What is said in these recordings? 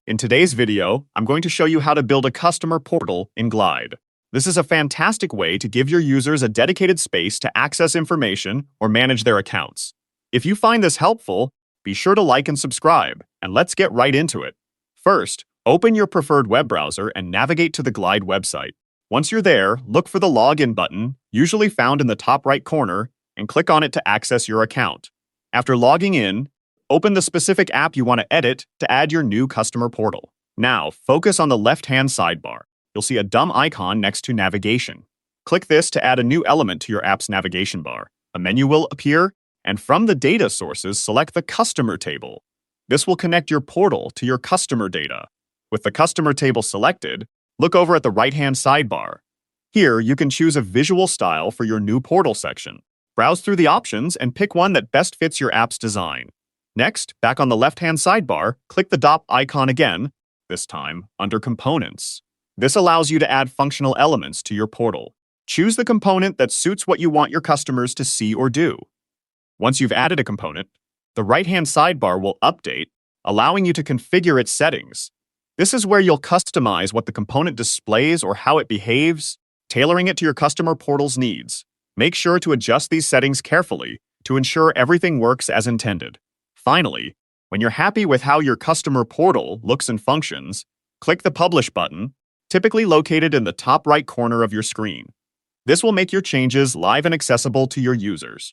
In today's video, I'm going to show you how to build a customer portal in Glide. This is a fantastic way to give your users a dedicated space to access information or manage their accounts. If you find this helpful, be sure to like and subscribe, and let's get right into it. First, open your preferred web browser and navigate to the Glide website. Once you're there, look for the Login button, usually found in the top right corner, and click on it to access your account. After logging in, open the specific app you want to edit to add your new customer portal. Now, focus on the left-hand sidebar. You'll see a dumb icon next to navigation. Click this to add a new element to your app's navigation bar. A menu will appear, and from the data sources, select the customer table. This will connect your portal to your customer data. With the customer table selected, look over at the right-hand sidebar. Here, you can choose a visual style for your new portal section. Browse through the options and pick one that best fits your app's design. Next, back on the left-hand sidebar, click the dot icon again, this time under Components. This allows you to add functional elements to your portal. Choose the component that suits what you want your customers to see or do. Once you've added a component, the right-hand sidebar will update, allowing you to configure its settings. This is where you'll customize what the component displays or how it behaves, tailoring it to your customer portal's needs. Make sure to adjust these settings carefully to ensure everything works as intended. Finally, when you're happy with how your customer portal looks and functions, click the Publish button, typically located in the top right corner of your screen. This will make your changes live and accessible to your users.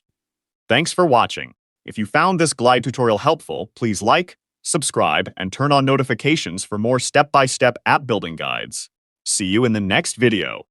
Thanks for watching. If you found this Glide tutorial helpful, please like, subscribe, and turn on notifications for more step-by-step app building guides. See you in the next video.